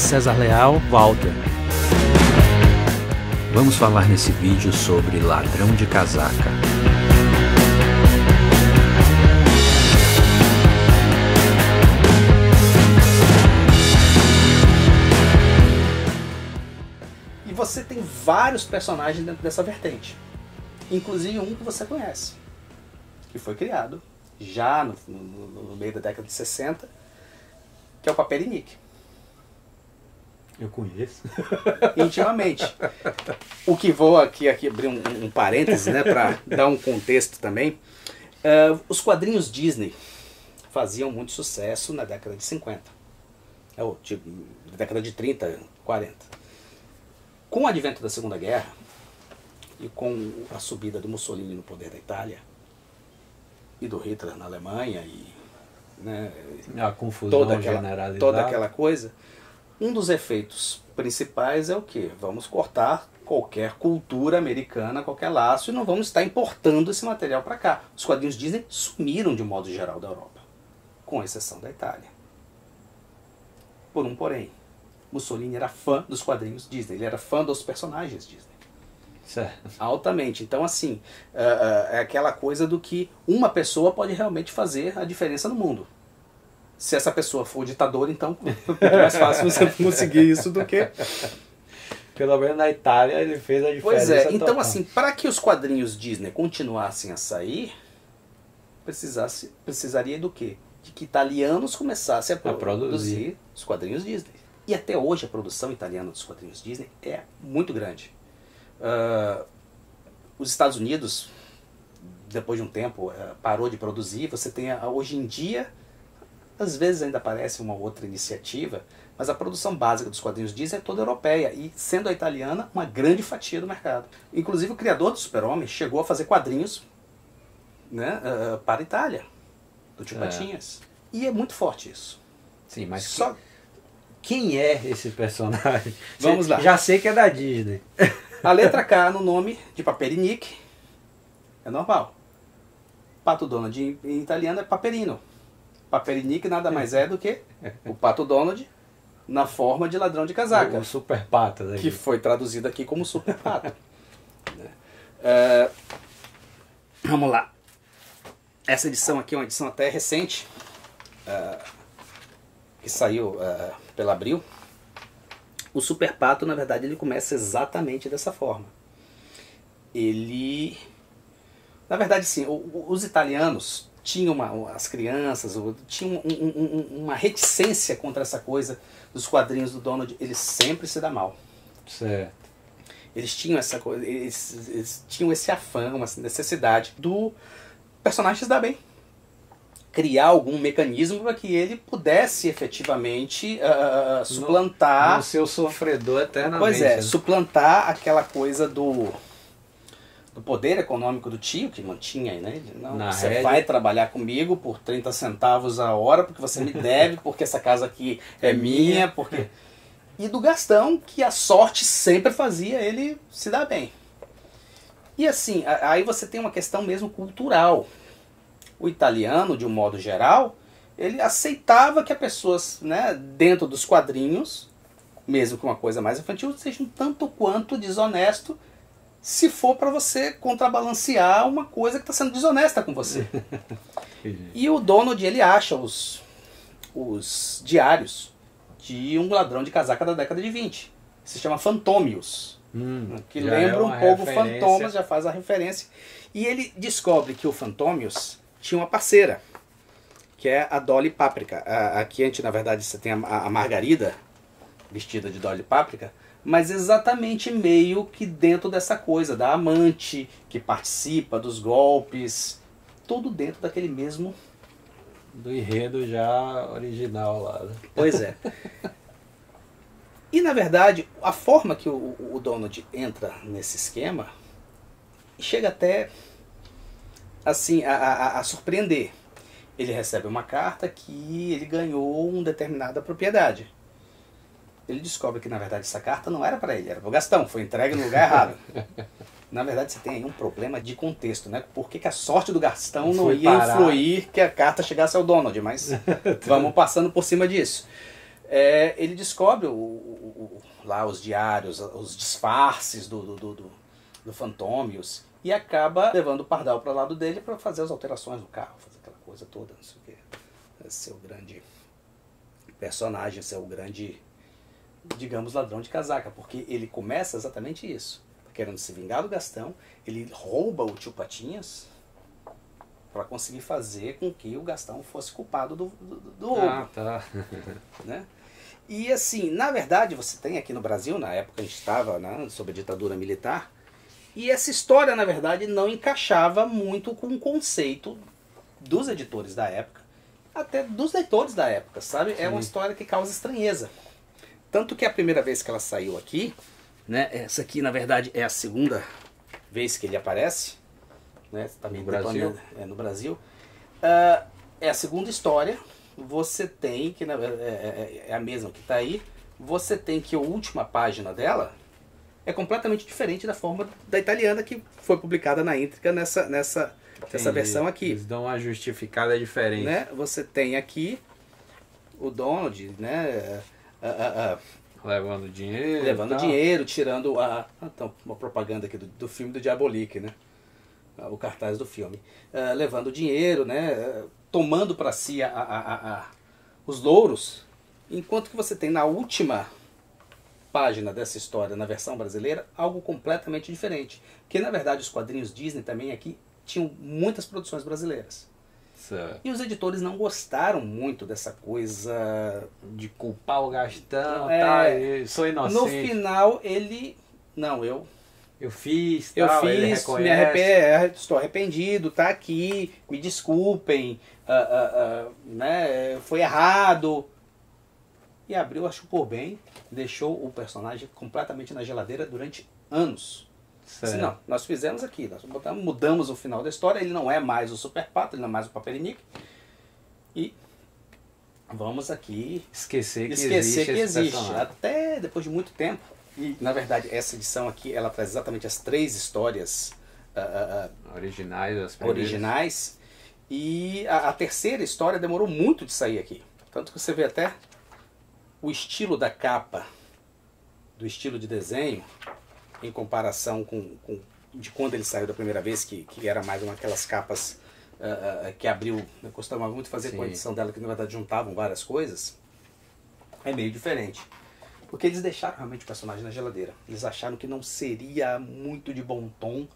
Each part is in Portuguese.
César Leal, Walter. Vamos falar nesse vídeo sobre ladrão de casaca. E você tem vários personagens dentro dessa vertente. Inclusive um que você conhece, que foi criado já no meio da década de 60, que é o Paperinik. Eu conheço. Intimamente. O que vou aqui abrir um parêntese, né, para dar um contexto também. Os quadrinhos Disney faziam muito sucesso na década de 50. Tipo, na década de 30, 40. Com o advento da Segunda Guerra e com a subida do Mussolini no poder da Itália e do Hitler na Alemanha e, né, a confusão generalizada, toda aquela coisa, um dos efeitos principais é o quê? Vamos cortar qualquer cultura americana, qualquer laço, e não vamos estar importando esse material para cá. Os quadrinhos Disney sumiram de um modo geral da Europa, com exceção da Itália. Por um porém, Mussolini era fã dos quadrinhos Disney, ele era fã dos personagens Disney. Certo. Altamente. Então, assim, é aquela coisa do que uma pessoa pode realmente fazer a diferença no mundo. Se essa pessoa for ditador, então é mais fácil você conseguir isso do que... Pelo menos na Itália ele fez a diferença. Pois é, então total. assim, para que os quadrinhos Disney continuassem a sair, precisaria do quê? De que italianos começassem a produzir os quadrinhos Disney. E até hoje a produção italiana dos quadrinhos Disney é muito grande. Os Estados Unidos, depois de um tempo, parou de produzir. Você tem, hoje em dia, às vezes ainda aparece uma outra iniciativa, mas a produção básica dos quadrinhos Disney é toda europeia, e sendo a italiana, uma grande fatia do mercado. Inclusive o criador do Super-Homem chegou a fazer quadrinhos, né, para a Itália, do Tio Patinhas. E é muito forte isso. Sim, mas só... quem é esse personagem? Vamos lá. Já sei que é da Disney. A letra K no nome de Paperinik é normal. Pato Donald em italiano é Paperino. Paperinik nada mais é do que o Pato Donald na forma de ladrão de casaca. O Super Pato. Daqui. Que foi traduzido aqui como Super Pato. Vamos lá. Essa edição aqui é uma edição até recente, que saiu pela Abril. O Super Pato, na verdade, ele começa exatamente dessa forma. Ele... Na verdade, sim, os italianos tinham as crianças tinham uma reticência contra essa coisa dos quadrinhos do Donald. Ele sempre se dá mal. Certo. Eles tinham essa coisa, eles tinham esse afã, uma necessidade do personagem se dar bem. Criar algum mecanismo para que ele pudesse efetivamente suplantar... No seu sofredor eternamente. Pois é, né? suplantar aquela coisa do poder econômico do tio, que mantinha, né? Não, você vai trabalhar comigo por 30 centavos a hora, porque você me deve, porque essa casa aqui é minha, porque... E do Gastão, que a sorte sempre fazia ele se dar bem. E assim, aí você tem uma questão mesmo cultural. O italiano, de um modo geral, ele aceitava que as pessoas, né, dentro dos quadrinhos, mesmo com uma coisa mais infantil, sejam tanto quanto desonesto, se for para você contrabalancear uma coisa que está sendo desonesta com você. E o Donald, ele acha os diários de um ladrão de casaca da década de 20. Se chama Fantômios. Que lembra um pouco Fantomas, já faz a referência. E ele descobre que o Fantômios tinha uma parceira, que é a Dolly Páprica. Aqui a gente, na verdade, você tem a Margarida, vestida de Dolly Páprica, mas exatamente meio que dentro dessa coisa da amante, que participa dos golpes, tudo dentro daquele mesmo... Do enredo já original lá. Né? Pois é. E na verdade, a forma que o Donald entra nesse esquema chega até assim a surpreender. Ele recebe uma carta que ele ganhou uma determinada propriedade. Ele descobre que na verdade essa carta não era para ele, era para o Gastão, foi entregue no lugar errado. Na verdade você tem aí um problema de contexto, né? Por que a sorte do Gastão não ia influir que a carta chegasse ao Donald, mas vamos passando por cima disso. ele descobre lá os diários, os disfarces do Fantômios, e acaba levando o Pardal para o lado dele para fazer as alterações do carro, fazer aquela coisa toda, não sei o quê. Ser o grande personagem, ser o grande, digamos, ladrão de casaca, porque ele começa exatamente isso, querendo se vingar do Gastão, ele rouba o tio Patinhas para conseguir fazer com que o Gastão fosse culpado do roubo. Ah, tá. Né? E assim, na verdade, você tem aqui no Brasil, na época a gente estava, né, sob a ditadura militar, e essa história, na verdade, não encaixava muito com o conceito dos editores da época, até dos leitores da época, sabe? Sim. É uma história que causa estranheza. Tanto que a primeira vez que ela saiu aqui, né, essa aqui, na verdade, é a segunda vez que ele aparece, né, também no Brasil. No Brasil. É a segunda história. Você tem, que é a mesma que está aí, você tem que a última página dela é completamente diferente da forma da italiana que foi publicada na íntegra nessa versão aqui. Eles dão uma justificada diferente. Né? Você tem aqui o Donald, né, levando dinheiro. Levando dinheiro, tirando uma propaganda aqui do filme do Diabolique, né? O cartaz do filme. Levando dinheiro, né? Tomando para si os louros, enquanto que você tem na última página dessa história, na versão brasileira, algo completamente diferente. Que na verdade os quadrinhos Disney também aqui tinham muitas produções brasileiras. Certo. E os editores não gostaram muito dessa coisa de culpar o Gastão, tá? Eu sou inocente. No final ele... Não, eu fiz, estou arrependido, tá aqui, me desculpem, né, foi errado. E Abril achou por bem, deixou o personagem completamente na geladeira durante anos. Disse, não, nós fizemos aqui, nós mudamos o final da história, ele não é mais o Super Pato, ele não é mais o Papelinique. E vamos aqui esquecer que existe. Até depois de muito tempo. E, na verdade, essa edição aqui, ela traz exatamente as 3 histórias originais. E a terceira história demorou muito de sair aqui. Tanto que você vê até o estilo da capa, do estilo de desenho, em comparação de quando ele saiu da primeira vez, que era mais uma aquelas capas que Abril costumava muito fazer. Sim. Com a edição dela, que na verdade juntavam várias coisas, é meio diferente. Porque eles deixaram realmente o personagem na geladeira. Eles acharam que não seria muito de bom tom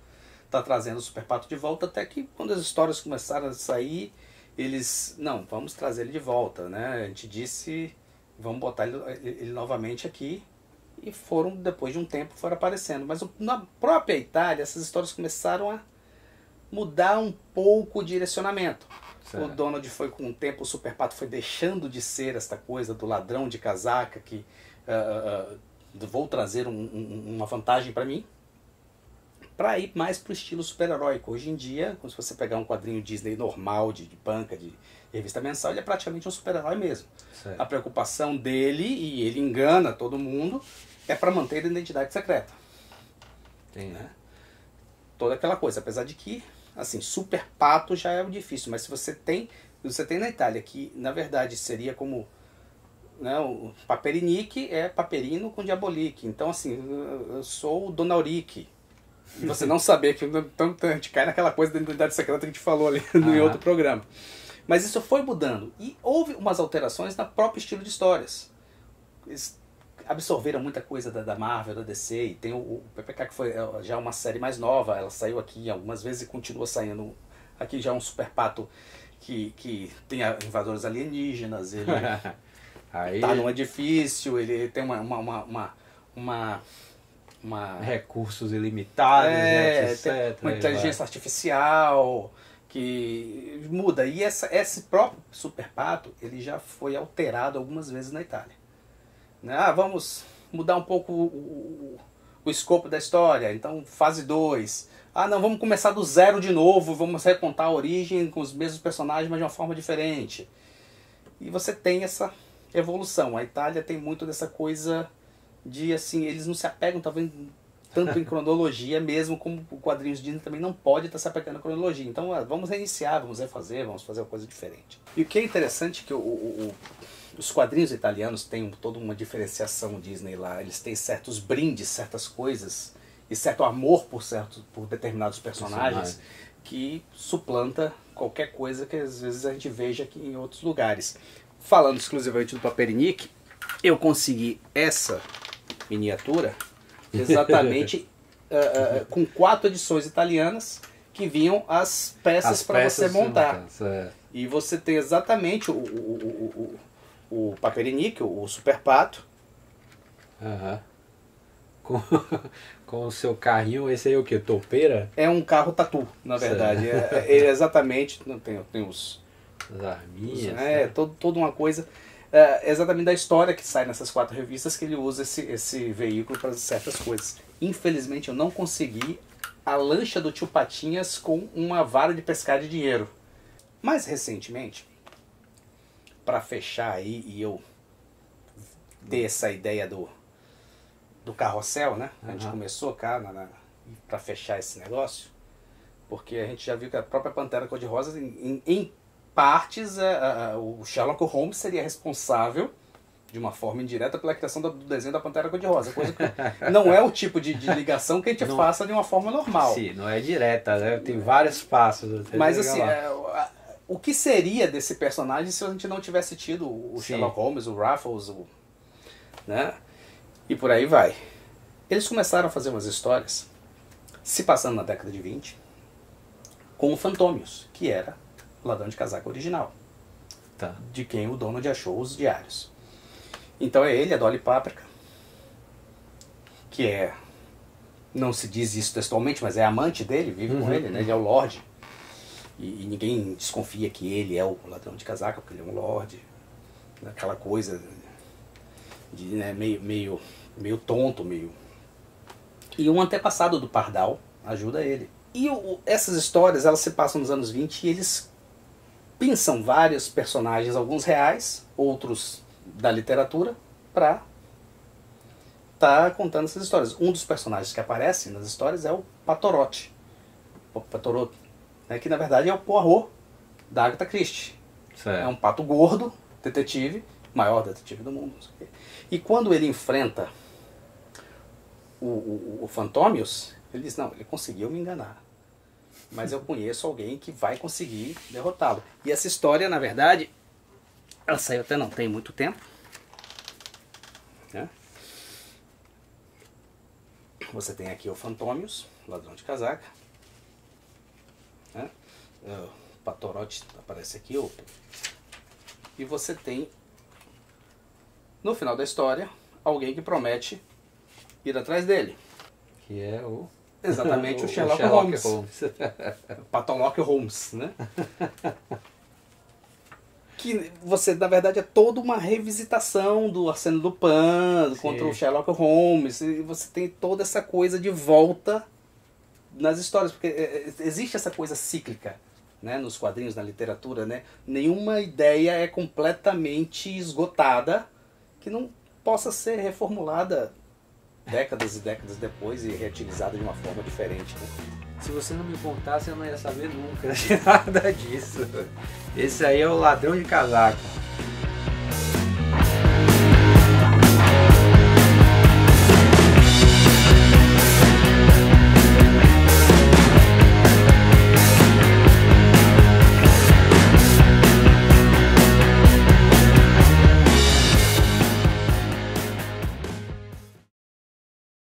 estar trazendo o Super Pato de volta, até que quando as histórias começaram a sair, eles, não, vamos trazer ele de volta, né? A gente disse, vamos botar ele novamente aqui. E depois de um tempo, foram aparecendo. Mas na própria Itália, essas histórias começaram a mudar um pouco o direcionamento. Certo. O Donald foi com o tempo, o Super Pato foi deixando de ser esta coisa do ladrão de casaca que vou trazer uma vantagem para mim, para ir mais para o estilo super-heróico. Hoje em dia, se você pegar um quadrinho Disney normal, de banca, de revista mensal, ele é praticamente um super-herói mesmo. Certo. A preocupação dele, e ele engana todo mundo, é para manter a identidade secreta. Né? Toda aquela coisa, apesar de que, assim, Super Pato já é difícil, mas se você tem na Itália, que na verdade seria como, né, o Papelinique é Paperino com Diabolique. Então, assim, eu sou o Donaurique. E você não saber que então, a gente cai naquela coisa da identidade secreta que a gente falou ali em outro programa. Mas isso foi mudando. E houve umas alterações na próprio estilo de histórias. Eles absorveram muita coisa da Marvel, da DC. E tem o PPK, que foi já uma série mais nova. Ela saiu aqui algumas vezes e continua saindo. Aqui já é um Super Pato que tem invasores alienígenas. Ele tá num edifício, ele tem uma recursos ilimitados, etc. Uma inteligência artificial que muda. E esse próprio Super Pato, ele já foi alterado algumas vezes na Itália. Vamos mudar um pouco o escopo da história. Então, fase 2. Não, vamos começar do zero de novo, vamos recontar a origem com os mesmos personagens, mas de uma forma diferente. E você tem essa evolução. A Itália tem muito dessa coisa de, assim, eles não se apegam talvez tanto em cronologia, mesmo como o quadrinhos Disney também não pode estar se apegando à cronologia. Então vamos reiniciar, vamos refazer, vamos fazer uma coisa diferente. E o que é interessante é que os quadrinhos italianos têm toda uma diferenciação Disney lá. Eles têm certos brindes, certas coisas e certo amor por determinados personagens que suplanta qualquer coisa que às vezes a gente veja aqui em outros lugares. Falando exclusivamente do Paperinik, eu consegui essa miniatura exatamente com 4 edições italianas que vinham as peças para você montar. E você tem exatamente o Paperinik, o Super Pato. Com o seu carrinho, esse aí é o que? Toupeira? É um carro tatu, na verdade. Ele exatamente, tem as arminhas. Toda uma coisa exatamente da história que sai nessas 4 revistas, que ele usa esse veículo para certas coisas. Infelizmente eu não consegui a lancha do Tio Patinhas com uma vara de pescar de dinheiro. Mais recentemente, para fechar aí e eu ter essa ideia do carrossel, né? A gente começou cá para fechar esse negócio, porque a gente já viu que a própria Pantera Cor-de-Rosa, em partes, o Sherlock Holmes seria responsável, de uma forma indireta, pela criação do desenho da Pantera Cor-de-Rosa, coisa que não é o tipo de ligação que a gente faça de uma forma normal. Sim, não é direta, né? Tem vários passos. Mas assim, o que seria desse personagem se a gente não tivesse tido o Sherlock Holmes, o Raffles, né? E por aí vai. Eles começaram a fazer umas histórias, se passando na década de 20, com o Fantômios, que era o ladrão de casaco original, de quem o Donald achou os diários. Então é ele, a Dolly Páprica, que não se diz isso textualmente, mas é amante dele, vive com ele, né? Ele é o Lorde. E ninguém desconfia que ele é o ladrão de casaca, porque ele é um Lorde. Aquela coisa de, né, meio tonto, E um antepassado do Pardal ajuda ele. E essas histórias, elas se passam nos anos 20 e eles pensam vários personagens, alguns reais, outros da literatura, para estar contando essas histórias. Um dos personagens que aparecem nas histórias é o Patorote. O Patorote, né, que na verdade é o Poirot da Agatha Christie. É um pato gordo, detetive, maior detetive do mundo. E quando ele enfrenta o Fantômios, ele diz, não, ele conseguiu me enganar, mas eu conheço alguém que vai conseguir derrotá-lo. E essa história, na verdade, ela saiu até não tem muito tempo, né? Você tem aqui o Fantômios, ladrão de casaca, né? O Patorote aparece aqui, e você tem, no final da história, alguém que promete ir atrás dele. Que é exatamente o Sherlock Holmes. Patolock Holmes, né? Que você, na verdade, é toda uma revisitação do Arsène Lupin contra o Sherlock Holmes. E você tem toda essa coisa de volta nas histórias, porque existe essa coisa cíclica, né, nos quadrinhos, na literatura, né? Nenhuma ideia é completamente esgotada que não possa ser reformulada décadas e décadas depois e reutilizada de uma forma diferente, né? Se você não me contasse, eu não ia saber nunca de nada disso. Esse aí é o ladrão de casaco.